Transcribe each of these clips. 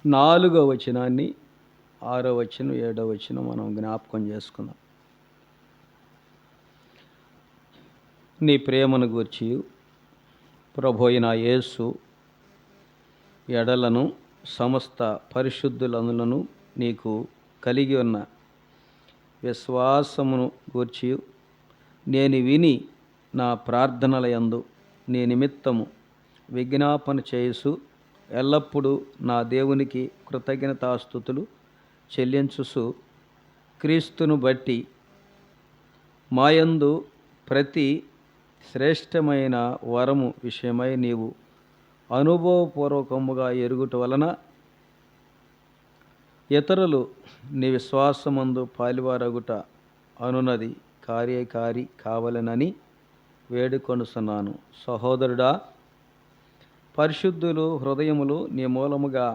4వ వచనాన్ని 6వ వచనం 7వ వచనం మనం జ్ఞాపకం చేసుకుందాం. నీ ప్రేమను గూర్చి ప్రభు అయిన యేసు ఎడలను సమస్త పరిశుద్ధులను నీకు కలిగి ఉన్న విశ్వాసమును గూర్చి నేను విని నా ప్రార్థనల యందు నీ నిమిత్తము విజ్ఞాపన చేయుచు ఎల్లప్పుడూ నా దేవునికి కృతజ్ఞతాస్తుతులు చెల్లించుచు క్రీస్తును బట్టి మాయందు ప్రతి శ్రేష్టమైన వరము విషయమై నీవు అనుభవపూర్వకముగా ఎరుగుట వలన ఇతరులు నీ విశ్వాసమందు పాలివారగుట అనున్నది కార్యకారి కావాలనని వేడుకొనుచున్నాను. సహోదరుడా, పరిశుద్ధులు హృదయములు నీ మూలముగా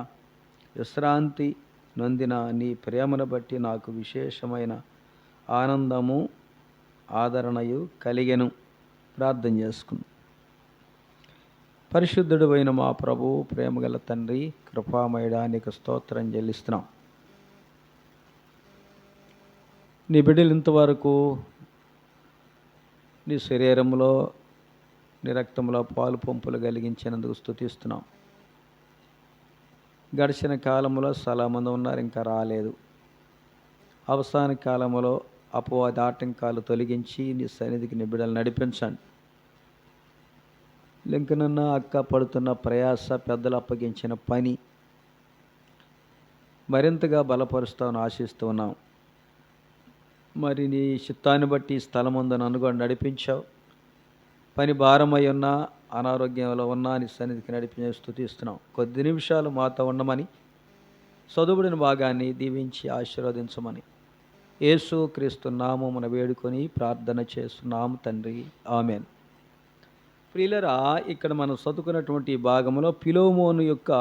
విశ్రాంతి నొందిన నీ ప్రేమను బట్టి నాకు విశేషమైన ఆనందము ఆదరణయు కలిగెను. ప్రార్థన చేసుకుందాం. పరిశుద్ధుడు అయిన మా ప్రభు, ప్రేమగల తండ్రి, కృపామయుడా, నీకు స్తోత్రం చెల్లిస్తున్నాం. నీ బిడ్డలు ఇంతవరకు నీ శరీరంలో నీ రక్తంలో పాలు పంపులు కలిగించినందుకు స్తుతిస్తున్నాం. గడిచిన కాలంలో చాలామంది ఉన్నారు, ఇంకా రాలేదు. అవసాన కాలంలో అపవాది ఆటంకాలు తొలగించి నీ సన్నిధికి నీ బిడ్డలు నడిపించండి. లింకనన్న అక్క పడుతున్న ప్రయాస, పెద్దలు అప్పగించిన పని మరింతగా బలపరుస్తామని ఆశిస్తూ ఉన్నాం. మరి నీ చిత్తాన్ని బట్టి స్థలముందు నన్ను కూడా నడిపించావు. పని భారమై ఉన్నా, అనారోగ్యంలో ఉన్నా నీ సన్నిధికి నడిపించే స్తుతిస్తున్నాం. కొద్ది నిమిషాలు మాతో ఉండమని, చదువుడిన భాగాన్ని దీవించి ఆశీర్వదించమని యేసు క్రీస్తు నామమున వేడుకొని ప్రార్థన చేస్తున్నాము తండ్రి, ఆమెన్. ప్రియులరా, ఇక్కడ మనం చదువుకున్నటువంటి భాగంలో ఫిలోమోను యొక్క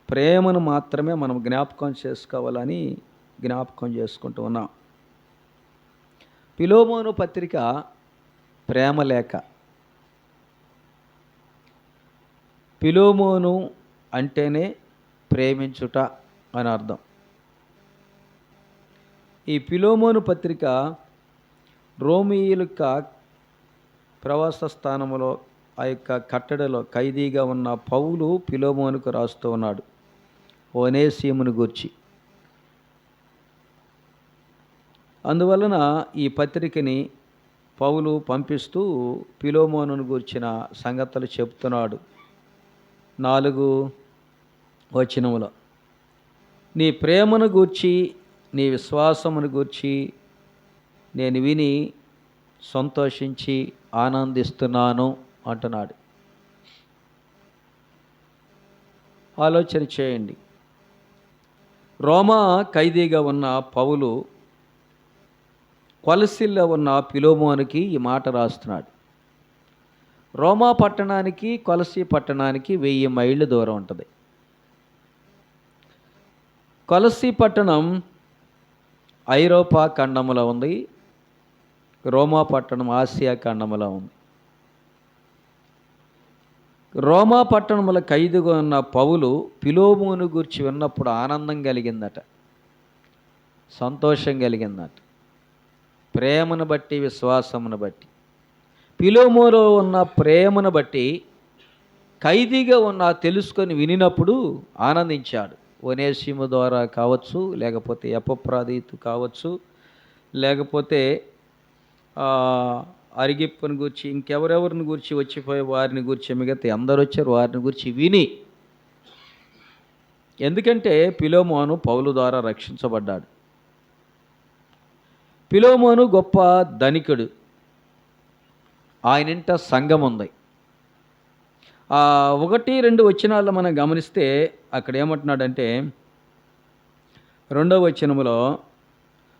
ప్రేమను మాత్రమే మనం జ్ఞాపకం చేసుకోవాలని జ్ఞాపకం చేసుకుంటూ ఉన్నాం. ఫిలోమోను పత్రిక ప్రేమ లేఖ. ఫిలోమోను అంటేనే ప్రేమించుట అని అర్థం. ఈ ఫిలోమోను పత్రిక రోమీయుల ప్రవాస స్థానంలో ఆ యొక్క కట్టడలో ఖైదీగా ఉన్న పౌలు ఫిలోమోనుకు రాస్తూ ఉన్నాడు ఒనేసిమును గూర్చి. అందువలన ఈ పత్రికని పౌలు పంపిస్తూ ఫిలోమోనును గూర్చిన సంగతులు చెప్తున్నాడు. 4వ వచనములో నీ ప్రేమను గూర్చి, నీ విశ్వాసమును గూర్చి నేను విని సంతోషించి ఆనందిస్తున్నాను అంటున్నాడు. ఆలోచన చేయండి. రోమా ఖైదీగా ఉన్న పౌలు కొలసిల్లో ఉన్న ఫిలోమోనుకి ఈ మాట రాస్తున్నాడు. రోమా పట్టణానికి కొలసి పట్టణానికి 1000 మైళ్ళు దూరం ఉంటుంది. కొలసి పట్టణం ఐరోపా ఖండములో ఉంది, రోమా పట్టణం ఆసియా ఖండములో ఉంది. రోమా పట్టణముల ఖైదుగా ఉన్న పౌలు ఫిలోమోను గురించి విన్నప్పుడు ఆనందం కలిగిందట, సంతోషం కలిగిందట. ప్రేమను బట్టి, విశ్వాసమును బట్టి, ఫిలోమోనులో ఉన్న ప్రేమను బట్టి ఖైదీగా ఉన్న తెలుసుకొని వినినప్పుడు ఆనందించాడు. ఒనేసిము ద్వారా కావచ్చు, లేకపోతే ఎపఫ్రాదితు కావచ్చు, లేకపోతే అరిగిప్పుని గురించి, ఇంకెవరెవరిని గురించి వచ్చిపోయే వారిని గురించి, మిగతా అందరు వచ్చారు వారిని గురించి విని, ఎందుకంటే ఫిలోమోను పౌలు ద్వారా రక్షించబడ్డాడు. ఫిలోమోను గొప్ప ధనికుడు, ఆయనింట సంఘం ఉంది. 1-2 వచనాల్లో మనం గమనిస్తే అక్కడ ఏమంటున్నాడంటే, 2వ వచనములో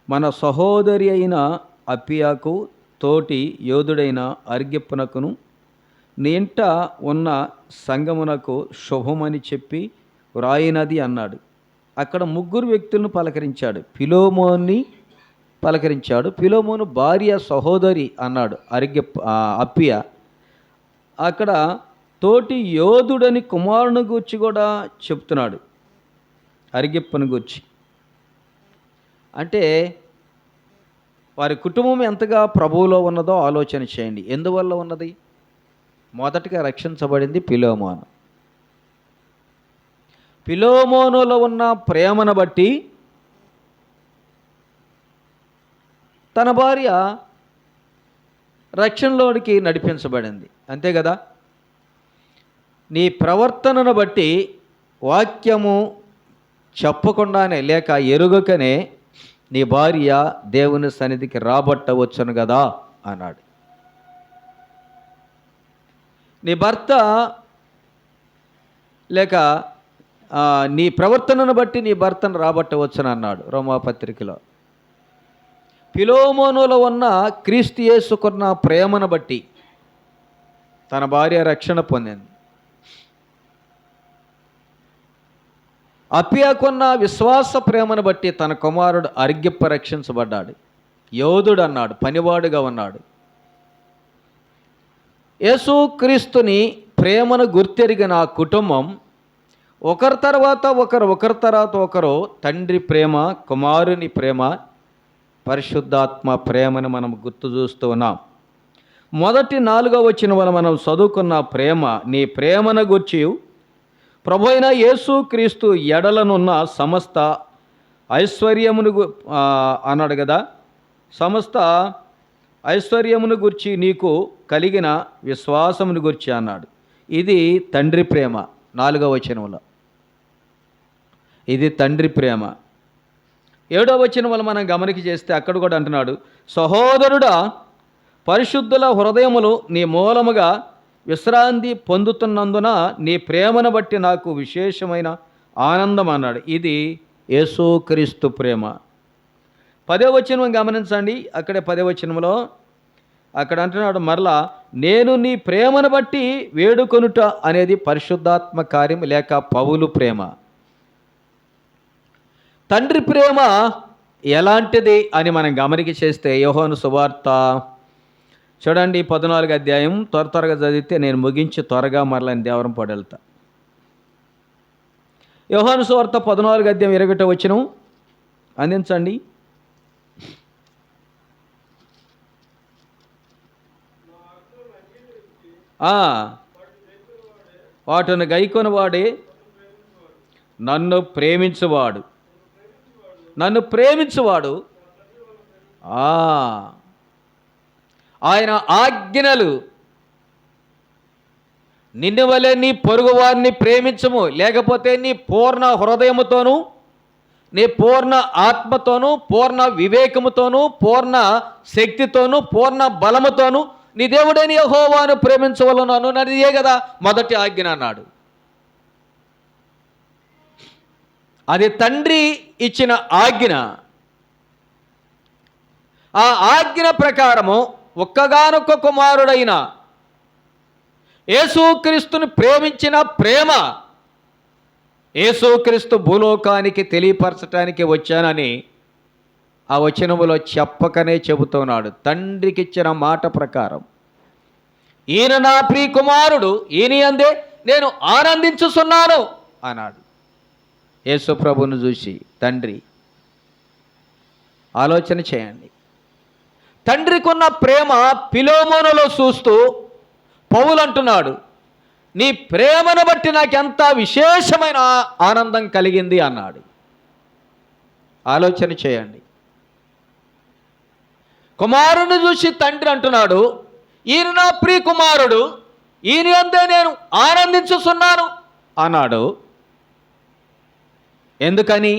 మన సహోదరి అయిన అప్పియాకు తోటి యోధుడైన అర్గిప్పునకును నీ ఇంట ఉన్న సంగమునకు శుభమని చెప్పి వ్రాయినది అన్నాడు. అక్కడ 3 వ్యక్తులను పలకరించాడు. ఫిలోమోన్ని పలకరించాడు. ఫిలోమోను భార్య సహోదరి అన్నాడు అప్పియా. అక్కడ తోటి యోధుడని కుమారుని గూర్చి కూడా చెప్తున్నాడు. అరిగిప్పను గూర్చి. అంటే వారి కుటుంబం ఎంతగా ప్రభువులో ఉన్నదో ఆలోచన చేయండి. ఎందువల్ల ఉన్నది? మొదటగా రక్షించబడింది ఫిలోమోను. ఫిలోమోనులో ఉన్న ప్రేమను బట్టి తన భార్య రక్షణలోనికి నడిపించబడింది. అంతే కదా? నీ ప్రవర్తనను బట్టి వాక్యము చెప్పకుండానే లేక ఎరుగకనే నీ భార్య దేవుని సన్నిధికి రాబట్టవచ్చును కదా అన్నాడు. నీ భర్త లేక నీ ప్రవర్తనను బట్టి నీ భర్తను రాబట్టవచ్చును అన్నాడు రోమాపత్రికలో. ఫిలోమోనులో ఉన్న క్రీస్తు యేసుకున్న ప్రేమను బట్టి తన భార్య రక్షణ పొందింది. అపియాకున్న విశ్వాస ప్రేమను బట్టి తన కుమారుడు అరిగిప్ప రక్షించబడ్డాడు. యోధుడు అన్నాడు, పనివాడుగా ఉన్నాడు. యేసుక్రీస్తుని ప్రేమను గుర్తెరిగిన ఆ కుటుంబం ఒకరి తర్వాత ఒకరు తండ్రి ప్రేమ, కుమారుని ప్రేమ, పరిశుద్ధాత్మ ప్రేమను మనం గుర్తు చూస్తూ ఉన్నాం. మొదటి 4వ వచనం మనం చదువుకున్న ప్రేమ, నీ ప్రేమను గూర్చి ప్రభు అయిన యేసుక్రీస్తు ఎడలనున్న సమస్త ఐశ్వర్యమును అన్నాడు కదా. సమస్త ఐశ్వర్యమును గురించి నీకు కలిగిన విశ్వాసమును గురించి అన్నాడు. ఇది తండ్రి ప్రేమ. 4వ వచనంలో ఇది తండ్రి ప్రేమ. 7వ వచనం వల్ల మనం గమనిక చేస్తే అక్కడ కూడా అంటున్నాడు, సహోదరుడా, పరిశుద్ధుల హృదయములు నీ మూలముగా విశ్రాంతి పొందుతున్నందున నీ ప్రేమను బట్టి నాకు విశేషమైన ఆనందం అన్నాడు. ఇది యేసుక్రీస్తు ప్రేమ. 10వ వచనం గమనించండి. అక్కడే 10వ వచనంలో అక్కడ అంటున్నాడు మరలా, నేను నీ ప్రేమను బట్టి వేడుకొనుట అనేది పరిశుద్ధాత్మ కార్యం లేక పౌలు ప్రేమ. తండ్రి ప్రేమ ఎలాంటిది అని మనం గమనిక చేస్తే యోహాను సువార్త చూడండి 14వ అధ్యాయం త్వరగా చదివితే నేను ముగించి త్వరగా మరలా దేవరం పడెళ్తా. యోహాను సువార్త 14వ అధ్యాయం 21వ వచనం అందించండి. వాటిని గైకొని వాడే నన్ను ప్రేమించువాడు ఆయన ఆజ్ఞలు నిన్ను వలె నీ పొరుగు వారిని ప్రేమించము, లేకపోతే నీ పూర్ణ హృదయముతోనూ, నీ పూర్ణ ఆత్మతోనూ, పూర్ణ వివేకముతోనూ, పూర్ణ శక్తితోనూ, పూర్ణ బలముతోనూ నీ దేవుడైన యెహోవాను ప్రేమించవలెను అన్నదే కదా మొదటి ఆజ్ఞ అన్నాడు. అది తండ్రి ఇచ్చిన ఆజ్ఞ. ఆ ఆజ్ఞ ప్రకారము ఒక్కగానొక్క కుమారుడైన యేసుక్రీస్తుని ప్రేమించిన ప్రేమ యేసుక్రీస్తు భూలోకానికి తెలియపరచటానికి వచ్చానని ఆ వచనములో చెప్పకనే చెబుతున్నాడు. తండ్రికి ఇచ్చిన మాట ప్రకారం ఈయన నా ప్రియ కుమారుడు, ఈయన యందే నేను ఆనందించుచున్నాను అన్నాడు. యేసు ప్రభువును చూసి తండ్రి. ఆలోచన చేయండి. తండ్రికి ఉన్న ప్రేమ ఫిలోమోనులో చూస్తూ పౌలు అంటున్నాడు, నీ ప్రేమను బట్టి నాకెంత విశేషమైన ఆనందం కలిగింది అన్నాడు. ఆలోచన చేయండి. కుమారుని చూసి తండ్రి అంటున్నాడు, ఈయన నా ప్రియ కుమారుడు, ఈయన యందే నేను ఆనందించుచున్నాను అన్నాడు. ఎందుకని?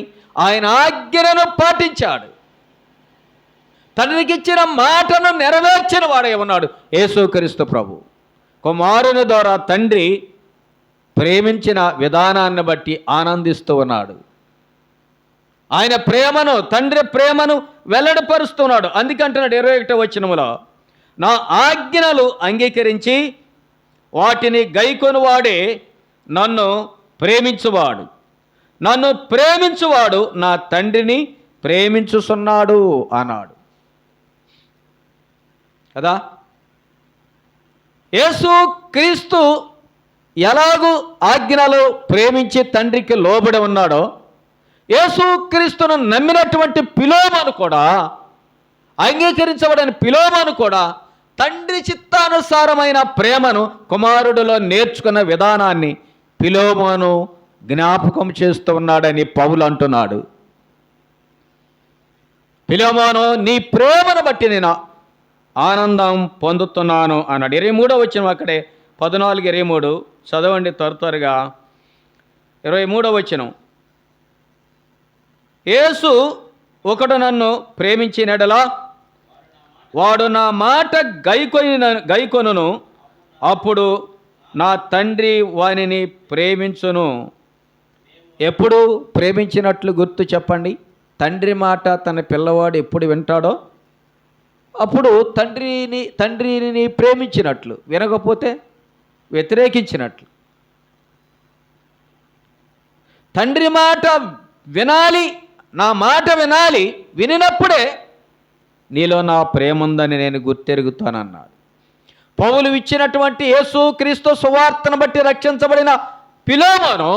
ఆయన ఆజ్ఞను పాటించాడు. తండ్రికి ఇచ్చిన మాటను నెరవేర్చిన వాడే ఉన్నాడు యేసుక్రీస్తు ప్రభు. కుమారుని ద్వారా తండ్రి ప్రేమించిన విధానాన్ని బట్టి ఆనందిస్తూ ఉన్నాడు. ఆయన ప్రేమను, తండ్రి ప్రేమను వెల్లడిపరుస్తున్నాడు. అందుకంటున్నాడు 21వ వచనములో, నా ఆజ్ఞలు అంగీకరించి వాటిని గైకొని వాడే నన్ను ప్రేమించువాడు, నన్ను ప్రేమించువాడు నా తండ్రిని ప్రేమించుచున్నాడు అన్నాడు కదా. యేసుక్రీస్తు ఎలాగూ ఆజ్ఞలు ప్రేమించి తండ్రికి లోబడి ఉన్నాడో, యేసుక్రీస్తును నమ్మినటువంటి ఫిలోమోను కూడా, అంగీకరించబడిన ఫిలోమోను కూడా తండ్రి చిత్తానుసారమైన ప్రేమను కుమారుడిలో నేర్చుకున్న విధానాన్ని ఫిలోమోను జ్ఞాపకం చేస్తూ ఉన్నాడని పౌలు అంటున్నాడు. ఫిలోమోను, నీ ప్రేమను బట్టి నేను ఆనందం పొందుతున్నాను అన్నాడు. 23వ వచనం అక్కడే 14:23 చదవండి త్వరగా. 23వ వచనం, యేసు ఒకడు నన్ను ప్రేమించినడలా వాడు నా మాట గైకొనును, అప్పుడు నా తండ్రి వానిని ప్రేమించును. ఎప్పుడు ప్రేమించినట్లు గుర్తు చెప్పండి. తండ్రి మాట తన పిల్లవాడు ఎప్పుడు వింటాడో అప్పుడు తండ్రిని ప్రేమించినట్లు, వినకపోతే వ్యతిరేకించినట్లు. తండ్రి మాట వినాలి, నా మాట వినాలి, వినినప్పుడే నీలో నా ప్రేమ ఉందని నేను గుర్తెరుగుతానన్నాడు. పౌలు ఇచ్చినటువంటి యేసుక్రీస్తు సువార్తను బట్టి రక్షించబడిన ఫిలోమోను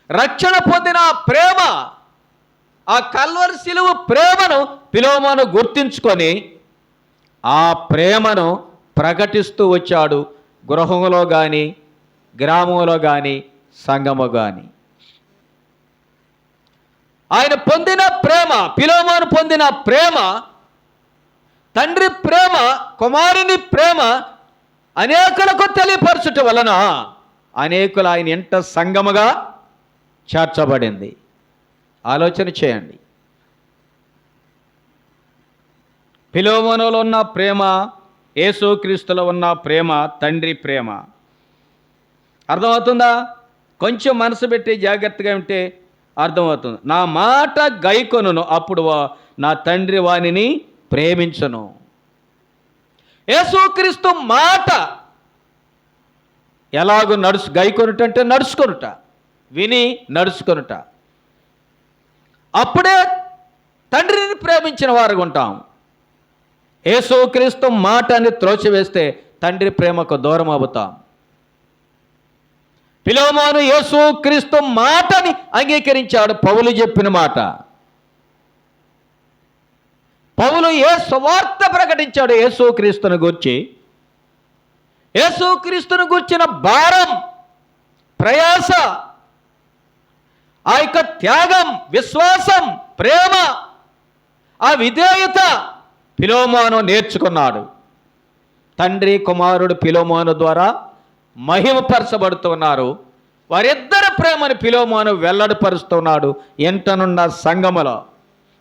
రక్షణ పొందిన ప్రేమ, ఆ కల్వరి శిలువ ప్రేమను ఫిలోమోను గుర్తించుకొని ఆ ప్రేమను ప్రకటిస్తూ వచ్చాడు. గృహంలో కానీ, గ్రామంలో కానీ, సంఘము కానీ. ఆయన పొందిన ప్రేమ, ఫిలోమోను పొందిన ప్రేమ, తండ్రి ప్రేమ, కుమారుని ప్రేమ అనేకులకు తెలియపరచుట వలన అనేకులు ఆయన ఇంట సంఘముగా చేర్చబడింది. ఆలోచన చేయండి. ఫిలోమోనులో ఉన్న ప్రేమ, యేసుక్రీస్తులో ఉన్న ప్రేమ, తండ్రి ప్రేమ. అర్థమవుతుందా? కొంచెం మనసు పెట్టి జాగ్రత్తగా ఉంటే అర్థమవుతుంది. నా మాట గైకొనును, అప్పుడు నా తండ్రి వానిని ప్రేమించును. యేసుక్రీస్తు మాట ఎలాగో గైకొనుట అంటే నడుచుకొనుట, విని నడుచుకొనుట. అప్పుడే తండ్రిని ప్రేమించిన వారుగా ఉంటాం. యేసుక్రీస్తు మాటని త్రోసివేస్తే తండ్రి ప్రేమకు దూరం అవుతాం. ఫిలోమోను యేసుక్రీస్తు మాటని అంగీకరించాడు, పౌలు చెప్పిన మాట. పౌలు ఏ సువార్త ప్రకటించాడు యేసుక్రీస్తును గూర్చి. యేసుక్రీస్తును గూర్చిన భారం, ప్రయాస, ఆ యొక్క త్యాగం, విశ్వాసం, ప్రేమ, ఆ విధేయత ఫిలోమోను నేర్చుకున్నాడు. తండ్రి కుమారుడు ఫిలోమోను ద్వారా మహిమపరచబడుతున్నారు. వారిద్దరి ప్రేమను ఫిలోమోను వెల్లడిపరుస్తున్నాడు ఎంటనున్న సంఘములో.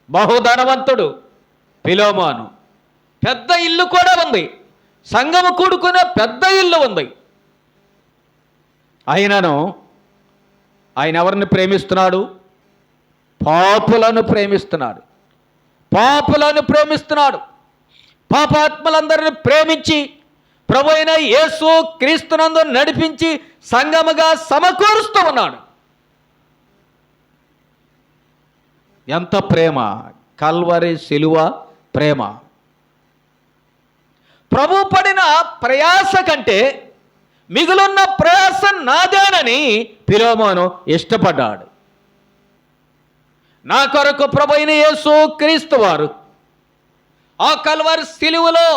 బహుధనవంతుడు ఫిలోమోను, పెద్ద ఇల్లు కూడా ఉంది, సంఘము కూడుకునే పెద్ద ఇల్లు ఉంది. అయినను ఆయన ఎవరిని ప్రేమిస్తున్నాడు? పాపులను ప్రేమిస్తున్నాడు. పాపులను ప్రేమిస్తున్నాడు. పాపాత్మలందరిని ప్రేమించి ప్రభు అయిన యేసు క్రీస్తునందు నడిపించి సంఘముగా సమకూరుస్తూ ఉన్నాడు. ఎంత ప్రేమ! కల్వరి శిలువ ప్రేమ. ప్రభు పడిన ప్రయాస కంటే మిగులున్న ప్రయాస నాదేనని ఫిలోమోను ఇష్టపడ్డాడు. నా కొరకు ప్రభు అయిన యేసు క్రీస్తు వారు ఆ కల్వరి శిలువలో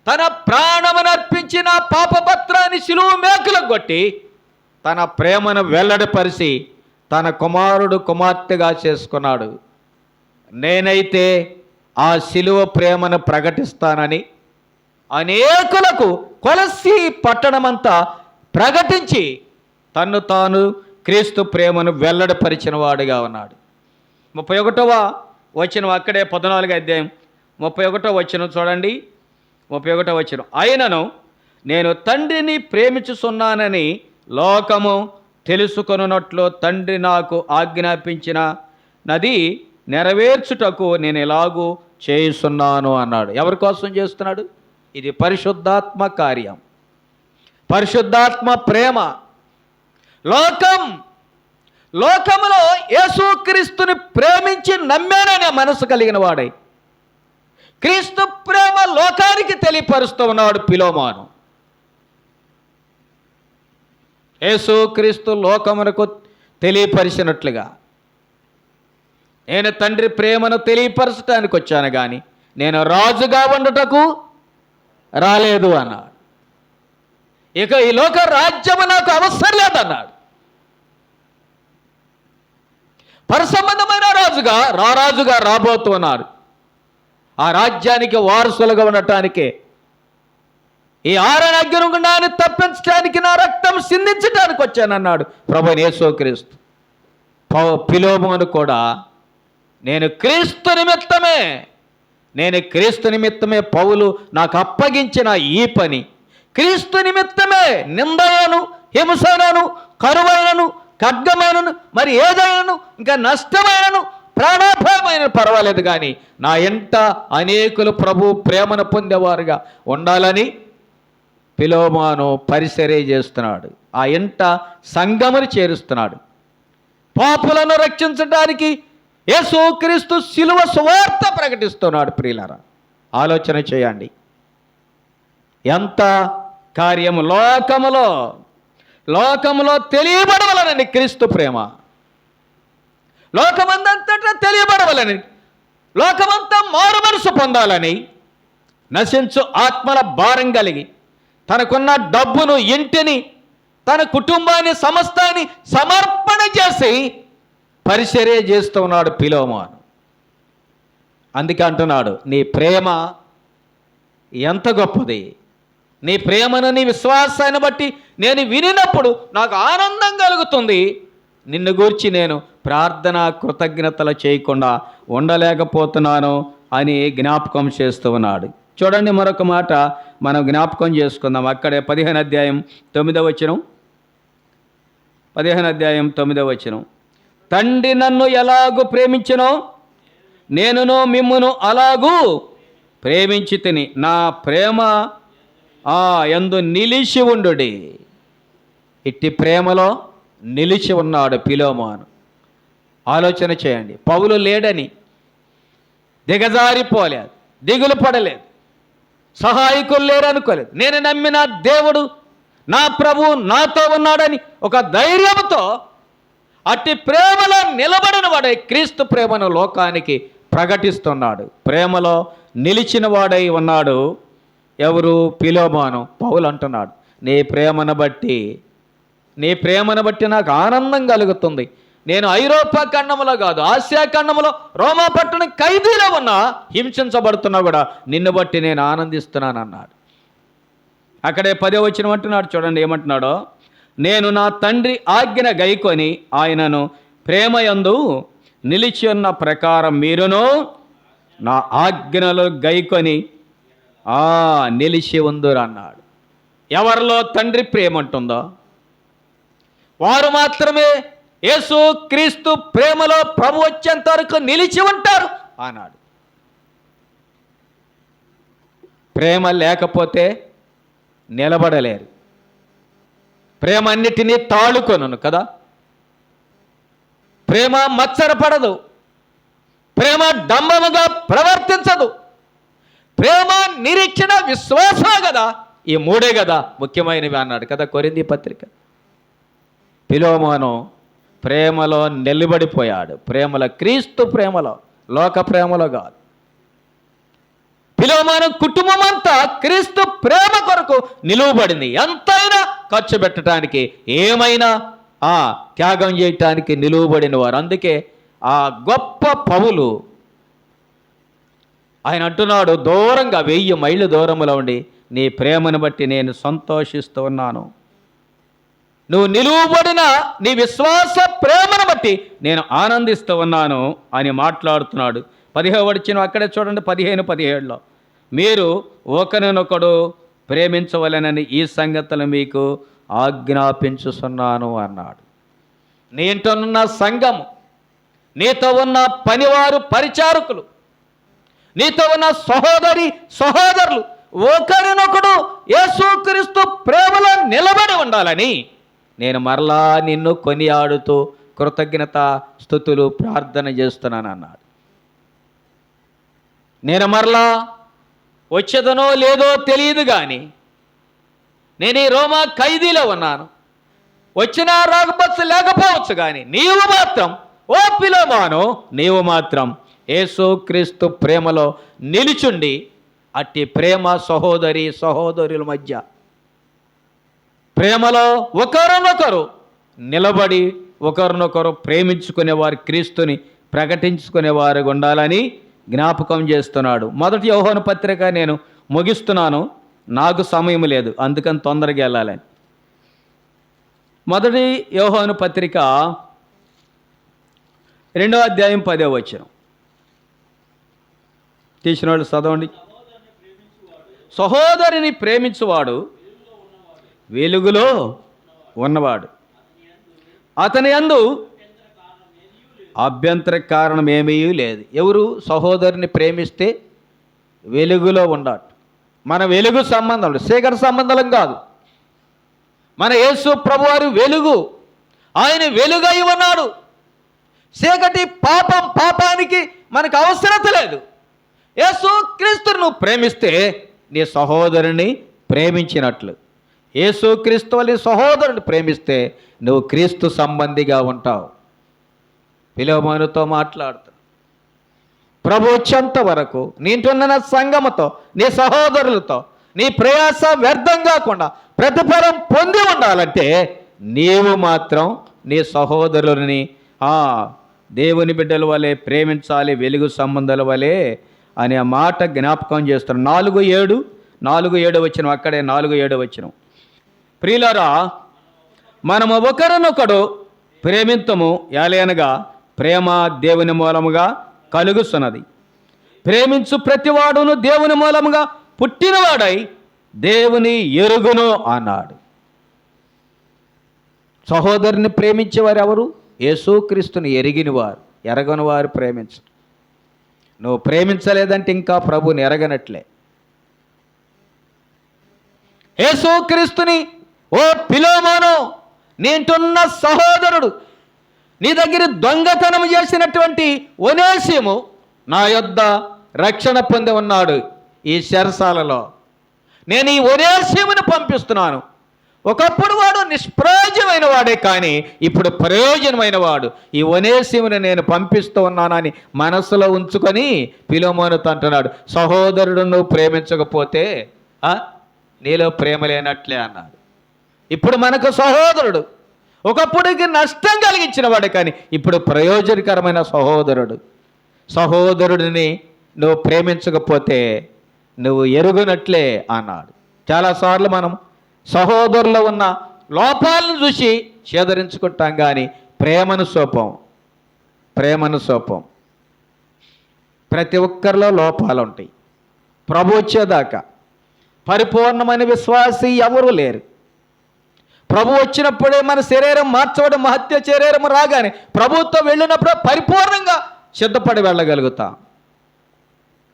తన ప్రాణమును అర్పించిన పాపపత్రాన్ని శిలువ మేకులకు కొట్టి తన ప్రేమను వెల్లడిపరిచి తన కుమారుడు కుమార్తెగా చేసుకున్నాడు. నేనైతే ఆ శిలువ ప్రేమను ప్రకటిస్తానని అనేకులకు కొలసి పట్టణమంతా ప్రకటించి తన్ను తాను క్రీస్తు ప్రేమను వెల్లడిపరిచిన వాడుగా ఉన్నాడు. 31వ వచనం అక్కడే 14వ అధ్యాయం 31వ వచనం చూడండి. 31వ వచనం, అయినను నేను తండ్రిని ప్రేమించుచున్నానని లోకము తెలుసుకొనున్నట్లు తండ్రి నాకు ఆజ్ఞాపించిన నది నెరవేర్చుటకు నేను ఎలాగూ చేస్తున్నాను అన్నాడు. ఎవరి కోసం చేస్తున్నాడు? ఇది పరిశుద్ధాత్మ కార్యం, పరిశుద్ధాత్మ ప్రేమ. లోకములో యేసుక్రీస్తుని ప్రేమించి నమ్మాననే మనసు కలిగిన వాడై క్రీస్తు ప్రేమ లోకానికి తెలియపరుస్తూ ఉన్నాడు ఫిలోమోను. యేసుక్రీస్తు లోకమునకు తెలియపరిచినట్లుగా నేను తండ్రి ప్రేమను తెలియపరచడానికి వచ్చాను కానీ నేను రాజుగా ఉండటకు రాలేదు అన్నాడు. ఇక ఈ లోక రాజ్యము నాకు అవసరం లేదన్నాడు. పరసంబంధమైన రారాజుగా రాబోతున్నారు. ఆ రాజ్యానికి వారసులుగా ఉండటానికే ఈ ఆరణ అగ్నిగుండాన్ని తప్పించడానికి నా రక్తం సిందించడానికి వచ్చానన్నాడు ప్రభువైన యేసుక్రీస్తు. ఫిలోమోను కూడా నేను క్రీస్తు నిమిత్తమే పౌలు నాకు అప్పగించిన ఈ పని, క్రీస్తు నిమిత్తమే నిందయను, హింసనను, కరువైనను, ఖడ్గమైనను, మరి ఏదైనాను, ఇంకా నష్టమైనను, ప్రాణాపాయమైన పర్వాలేదు కానీ నా ఎంట అనేకులు ప్రభు ప్రేమను పొందేవారుగా ఉండాలని ఫిలోమోను పరిచర్య చేస్తున్నాడు. ఆ ఎంట సంఘమును చేరుస్తున్నాడు. పాపులను రక్షించడానికి యేసుక్రీస్తు శిలువ సువార్త ప్రకటిస్తున్నాడు. ప్రియులారా, ఆలోచన చేయండి. ఎంత కార్యము లోకములో తెలియబడవలనని క్రీస్తు ప్రేమ, లోకమందంతటా తెలియబడవలని, లోకమంతా మారు మనసు పొందాలని నశించు ఆత్మల భారం కలిగి తనకున్న డబ్బును, ఇంటిని, తన కుటుంబాన్ని, సమస్తాన్ని సమర్పణ చేసి పరిచర్య చేస్తూ ఉన్నాడు ఫిలోమోను. అందుకే అంటున్నాడు, నీ ప్రేమ ఎంత గొప్పది, నీ ప్రేమను, నీ విశ్వాసాన్ని బట్టి నేను వినినప్పుడు నాకు ఆనందం కలుగుతుంది. నిన్ను గూర్చి నేను ప్రార్థన కృతజ్ఞతలు చేయకుండా ఉండలేకపోతున్నాను అని జ్ఞాపకం చేస్తూ ఉన్నాడు. చూడండి, మరొక మాట మనం జ్ఞాపకం చేసుకుందాం. అక్కడే 15వ అధ్యాయం 9వ వచనం. 15వ అధ్యాయం 9వ వచనం. తండ్రి నన్ను ఎలాగూ ప్రేమించెనో నేనును మిమ్మును అలాగూ ప్రేమించి తిని నా ప్రేమ యందు నిలిచి ఉండుడి. ఇట్టి ప్రేమలో నిలిచి ఉన్నాడు ఫిలోమోను. ఆలోచన చేయండి. పౌలు లేడని దిగజారిపోలేదు, దిగులు పడలేదు, సహాయకులు లేరనుకోలేదు. నేను నమ్మిన దేవుడు, నా ప్రభు నాతో ఉన్నాడని ఒక ధైర్యంతో అట్టి ప్రేమలో నిలబడిన వాడై క్రీస్తు ప్రేమను లోకానికి ప్రకటిస్తున్నాడు. ప్రేమలో నిలిచిన వాడై ఉన్నాడు. ఎవరు? ఫిలోమోను. పౌలు అంటున్నాడు, నీ ప్రేమను బట్టి నాకు ఆనందం కలుగుతుంది. నేను ఐరోపా ఖండములో కాదు, ఆసియా ఖండములో, రోమా పట్టణ ఖైదీలో ఉన్నా, హింసించబడుతున్నా కూడా నిన్ను బట్టి నేను ఆనందిస్తున్నాను అన్నాడు. అక్కడే 10వ వచనం అంటున్నాడు. చూడండి ఏమంటున్నాడో, నేను నా తండ్రి ఆజ్ఞ గైకొని ఆయనను ప్రేమయందు నిలిచి ఉన్న ప్రకారం మీరును నా ఆజ్ఞలు గైకొని నిలిచి ఉందురు అన్నాడు. ఎవరిలో తండ్రి ప్రేమ ఉంటుందో వారు మాత్రమే యేసు క్రీస్తు ప్రేమలో ప్రభు వచ్చేంత వరకు నిలిచి ఉంటారు అన్నాడు. ప్రేమ లేకపోతే నిలబడలేరు. ప్రేమ అన్నిటినీ తాళుకొను కదా. ప్రేమ మత్సరపడదు, ప్రేమ డంబముగా ప్రవర్తించదు, ప్రేమ నిరీక్షణ విశ్వాసం కదా. ఈ మూడే కదా ముఖ్యమైనవి అన్నాడు కదా కొరింథీ పత్రిక. ఫిలోమోను ప్రేమలో నిలబడిపోయాడు. ప్రేమలో, క్రీస్తు ప్రేమలో, లోక ప్రేమలో కాదు. ఫిలోమోను కుటుంబం అంతా క్రీస్తు ప్రేమ కొరకు నిలువబడింది. ఎంతైనా ఖర్చు పెట్టడానికి, ఏమైనా త్యాగం చేయటానికి నిలువబడిన వారు. అందుకే ఆ గొప్ప పౌలు ఆయన అంటున్నాడు, దూరంగా 1000 మైళ్ళు దూరంలో ఉండి నీ ప్రేమను బట్టి నేను సంతోషిస్తూ ఉన్నాను. నువ్వు నిలువబడిన నీ విశ్వాస ప్రేమను బట్టి నేను ఆనందిస్తూ ఉన్నాను అని మాట్లాడుతున్నాడు. 15వ వచనం అక్కడే చూడండి, 15-17లో, మీరు ఒకరినొకడు ప్రేమించవలెనని ఈ సంగతులు మీకు ఆజ్ఞాపించుచున్నాను అన్నాడు. నీతో ఉన్న సంఘము, నీతో ఉన్న పనివారు, పరిచారకులు, నీతో ఉన్న సహోదరులు ఒకరినొకడు యేసుక్రీస్తు ప్రేమలో నిలబడి ఉండాలని నేను మరలా నిన్ను కొనియాడుతూ కృతజ్ఞత స్తుతులు ప్రార్థన చేస్తున్నాను అన్నాడు. నేను మరలా వచ్చేదనో లేదో తెలియదు కానీ నేను ఈ రోమా ఖైదీలో ఉన్నాను. వచ్చినా రాకపోవచ్చు, లేకపోవచ్చు, కానీ నీవు మాత్రం, ఓ పిలోమాను, నీవు మాత్రం యేసుక్రీస్తు ప్రేమలో నిలుచుండి అట్టి ప్రేమ సహోదరుల మధ్య ప్రేమలో ఒకరినొకరు నిలబడి ఒకరినొకరు ప్రేమించుకునేవారు, క్రీస్తుని ప్రకటించుకునేవారు ఉండాలని జ్ఞాపకం చేస్తున్నాడు. మొదటి యోహాను పత్రిక నేను ముగిస్తున్నాను, నాకు సమయం లేదు, అందుకని తొందరగా వెళ్ళాలని. మొదటి యోహాను పత్రిక 2వ అధ్యాయం 10వ వచనం తీసిన వాళ్ళు చదవండి. సహోదరిని ప్రేమించువాడు వెలుగులో ఉన్నవాడు, అతని యందు అభ్యంతర కారణం ఏమీ లేదు. ఎవరు సహోదరిని ప్రేమిస్తే వెలుగులో ఉండాలి. మన వెలుగు సంబంధం, శేఖర సంబంధం కాదు. మన యేసు ప్రభువారు వెలుగు, ఆయన వెలుగై ఉన్నాడు. చీకటి పాపానికి మనకు అవసరత లేదు. యేసు క్రీస్తును నువ్వు ప్రేమిస్తే నీ సహోదరుని ప్రేమించినట్లు. యేసు క్రీస్తు వల్ల సహోదరుని ప్రేమిస్తే నువ్వు క్రీస్తు సంబంధిగా ఉంటావు. పిలోమానుతో మాట్లాడుతా, ప్రభు వచ్చేంత వరకు నీంటున్న సంగమతో, నీ సహోదరులతో నీ ప్రయాస వ్యర్థం కాకుండా ప్రతిఫలం పొంది ఉండాలంటే నీవు మాత్రం నీ సహోదరులని దేవుని బిడ్డల వలె ప్రేమించాలి, వెలుగు సంబంధాల వలె అనే మాట జ్ఞాపకం చేస్తున్నాం. 4:7 వచ్చిన అక్కడే 4:7 వచ్చిన, ప్రియులారా మనము ఒకరినొకడు ప్రేమింతము, ఏలయనగా ప్రేమ దేవుని మూలముగా కలుగుతున్నది. ప్రేమించు ప్రతివాడును దేవుని మూలముగా పుట్టినవాడై దేవుని ఎరుగును అన్నాడు. సహోదరుని ప్రేమించేవారు ఎవరు? యేసుక్రీస్తుని ఎరిగినవారు. ఎరగని వారు ప్రేమించరు. నువ్వు ప్రేమించలేదంటే ఇంకా ప్రభుని ఎరగనట్లే. యేసుక్రీస్తుని, ఓ పిలోమాను, నీంటున్న సహోదరుడు, నీ దగ్గర దొంగతనం చేసినటువంటి ఒనేసిము నా యొద్ద రక్షణ పొంది ఉన్నాడు ఈ చెరసాలలో. నేను ఈ ఒనేసిమును పంపిస్తున్నాను. ఒకప్పుడు వాడు నిష్ప్రయోజనమైన వాడే, కానీ ఇప్పుడు ప్రయోజనమైన వాడు. ఈ ఒనేసిమును నేను పంపిస్తూ ఉన్నానని మనసులో ఉంచుకొని పిలోమోనుతో అంటున్నాడు, సహోదరుడు నువ్వు ప్రేమించకపోతే నీలో ప్రేమ లేనట్లే అన్నాడు. ఇప్పుడు మనకు సహోదరుడు, ఒకప్పుడుకి నష్టం కలిగించిన వాడు, కానీ ఇప్పుడు ప్రయోజనకరమైన సహోదరుడు. సహోదరుడిని నువ్వు ప్రేమించకపోతే నువ్వు ఎరుగునట్లే అన్నాడు. చాలాసార్లు మనం సహోదరులో ఉన్న లోపాలను చూసి చేదరించుకుంటాం, కానీ ప్రేమను సోపం. ప్రతి ఒక్కరిలో లోపాలు ఉంటాయి. ప్రభు వచ్చేదాకా పరిపూర్ణమైన విశ్వాసి ఎవరు లేరు. ప్రభు వచ్చినప్పుడే మన శరీరం మార్చబడి మహత్య శరీరం రాగానే ప్రభుతో వెళ్ళినప్పుడే పరిపూర్ణంగా సిద్ధపడి వెళ్ళగలుగుతాం.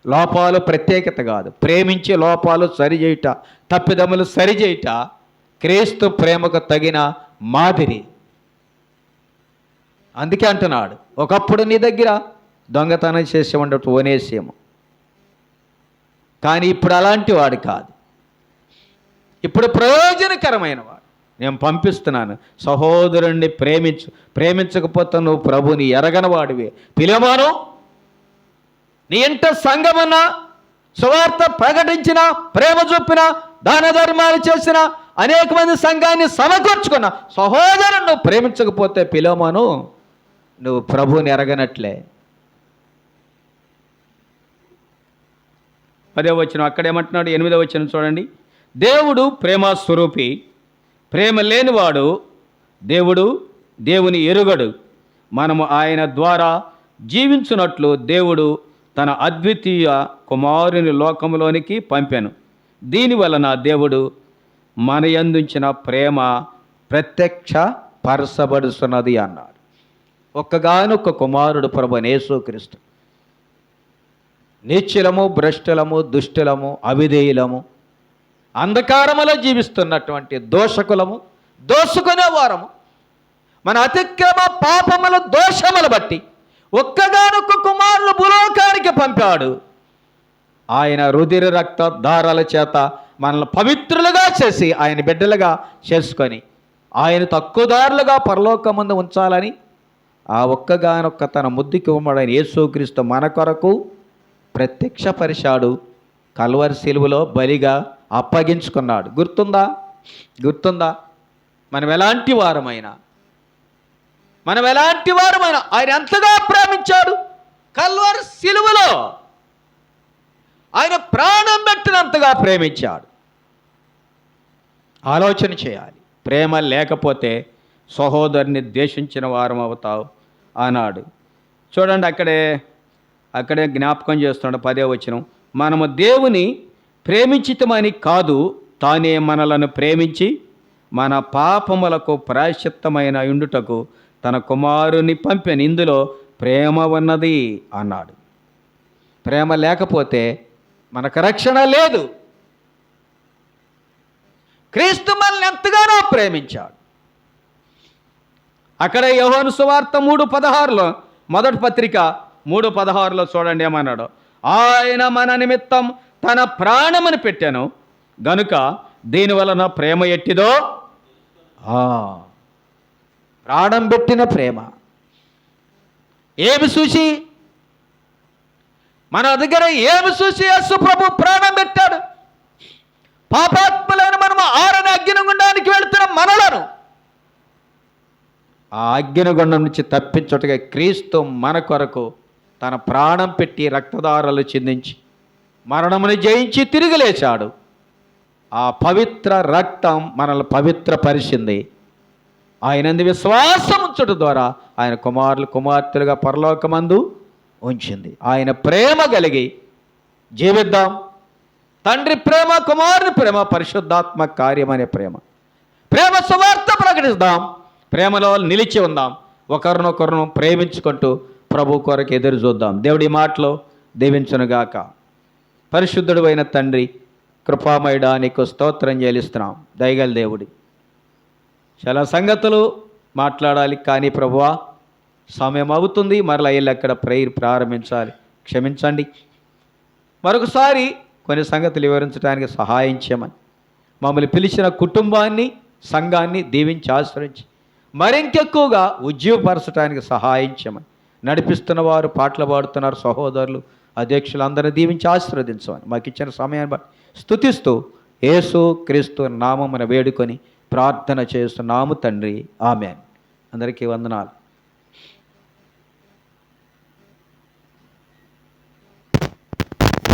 లోపాలు ప్రత్యేకత కాదు, ప్రేమించే లోపాలు సరిచేయుట, తప్పిదములు సరిచేయుట క్రీస్తు ప్రేమకు తగిన మాదిరి. అందుకే అంటున్నాడు, ఒకప్పుడు నీ దగ్గర దొంగతనం చేసి ఉండటం ఒనేసిము, కానీ ఇప్పుడు అలాంటి వాడు కాదు. ఇప్పుడు ప్రయోజనకరమైన వాడు. నేను పంపిస్తున్నాను, సహోదరుణ్ణి ప్రేమించకపోతే నువ్వు ప్రభుని ఎరగని వాడివే. పిలోమాను, నీ ఇంట సంఘమన్నా, సువార్త ప్రకటించిన, ప్రేమ చూపిన, దాన ధర్మాలు చేసిన, అనేక మంది సంఘాన్ని సమకూర్చుకున్న సహోదరుని నువ్వు ప్రేమించకపోతే పిలోమాను, నువ్వు ప్రభుని ఎరగనట్లే. 10వ వచనం అక్కడేమంటున్నాడు, 8వ వచనం చూడండి. దేవుడు ప్రేమ స్వరూపి, ప్రేమ లేనివాడు దేవుని ఎరుగడు. మనము ఆయన ద్వారా జీవించున్నట్లు దేవుడు తన అద్వితీయ కుమారుని లోకంలోనికి పంపాను. దీనివలన దేవుడు మన యందుంచిన ప్రేమ ప్రత్యక్ష పరచబడుతున్నది అన్నాడు. ఒక్కగానొక్క కుమారుడు ప్రభువైన యేసుక్రీస్తు. నీచులము, భ్రష్టులము, దుష్టులము, అవిధేయులము, అంధకారములో జీవిస్తున్నటువంటి దోషకులము, దోసుకునే వారము, మన అతిక్రమ పాపముల దోషములు బట్టి ఒక్కగానొక్క కుమారుడు భూలోకానికి పంపాడు. ఆయన రుధిర రక్త దారాల చేత మనల్ని పవిత్రులుగా చేసి ఆయన బిడ్డలుగా చేసుకొని ఆయన తక్కువదారులుగా పరలోకమందు ఉంచాలని ఆ ఒక్కగానొక్క తన ముద్దుకి ఉమ్మడైన యేసుక్రీస్తు మన కొరకు ప్రత్యక్షపరిచాడు. కల్వరి సిలువలో బలిగా అప్పగించుకున్నాడు. గుర్తుందా? మనం ఎలాంటి వారమైనా ఆయన ఎంతగా ప్రేమించాడు. కల్వరి సిలువలో ఆయన ప్రాణం పెట్టినంతగా ప్రేమించాడు. ఆలోచన చేయాలి. ప్రేమ లేకపోతే సహోదరుని ద్వేషించిన వారం అవుతావు అన్నాడు. చూడండి, అక్కడే జ్ఞాపకం చేస్తున్నాడు 10వ వచనం. మనము దేవుని ప్రేమించితమని కాదు, తానే మనలను ప్రేమించి మన పాపములకు ప్రాయశ్చిత్తమైన యుండుటకు తన కుమారుని పంపెను. ఇందులో ప్రేమ ఉన్నది అన్నాడు. ప్రేమ లేకపోతే మనకు రక్షణ లేదు. క్రీస్తు మనల్ని ఎంతగానో ప్రేమించాడు. అక్కడ యోహాను సువార్త 3:16లో, మొదటి పత్రిక 3:16లో చూడండి ఏమన్నాడు. ఆయన మన నిమిత్తం తన ప్రాణమును పెట్టాను గనుక దీని వలన ప్రేమ ఎట్టిదో. ప్రాణం పెట్టిన ప్రేమ ఏమి చూసి, మన దగ్గర ఏమి చూసి యేసు ప్రభు ప్రాణం పెట్టాడు? పాపాత్ములైన మనము ఆరని అగ్నిగుండానికి వెళుతున్న మనలను ఆ అగ్నిగుండం నుంచి తప్పించుటగా క్రీస్తు మన కొరకు తన ప్రాణం పెట్టి రక్తధారలు చిందించి మరణమును జయించి తిరిగి లేచాడు. ఆ పవిత్ర రక్తం మనల్ని పవిత్రపరిచింది. ఆయనందు విశ్వాసం ఉంచుట ద్వారా ఆయన కుమార్తెలుగా పరలోకమందు ఉంచింది. ఆయన ప్రేమ కలిగి జీవిద్దాం. తండ్రి ప్రేమ, కుమారుని ప్రేమ, పరిశుద్ధాత్మ కార్యం అనే ప్రేమ సువార్త ప్రకటిద్దాం. ప్రేమలో నిలిచి ఉందాం. ఒకరినొకరును ప్రేమించుకుంటూ ప్రభు కొరకు ఎదురు చూద్దాం. దేవుడి మాటలో దీవించునుగాక. పరిశుద్ధుడు అయిన తండ్రి, కృపామయుడా, నీకు స్తోత్రం చెల్లిస్తున్నాం. దయగల దేవుడి, చాలా సంగతులు మాట్లాడాలి కానీ ప్రభువా సమయం అవుతుంది. మరలా వెళ్ళి అక్కడ ప్రేయర్ ప్రారంభించాలి. క్షమించండి. మరొకసారి కొన్ని సంగతులు వివరించడానికి సహాయం చేయమని, మమ్మల్ని పిలిచిన కుటుంబాన్ని, సంఘాన్ని దీవించి ఆశ్రయించి మరింకెక్కువగా ఉజ్జీవపరచడానికి సహాయం చేయమని, నడిపిస్తున్న వారు, పాటలు పాడుతున్నారు సహోదరులు, అధ్యక్షులు అందరినీ దీవించి ఆశీర్వదించమని మాకు ఇచ్చిన సమయాన్ని బట్టి స్తుతిస్తూ యేసు క్రీస్తు నామమున వేడుకొని ప్రార్థన చేస్తున్నాము తండ్రి. ఆమేన్. అందరికీ వందనాలు.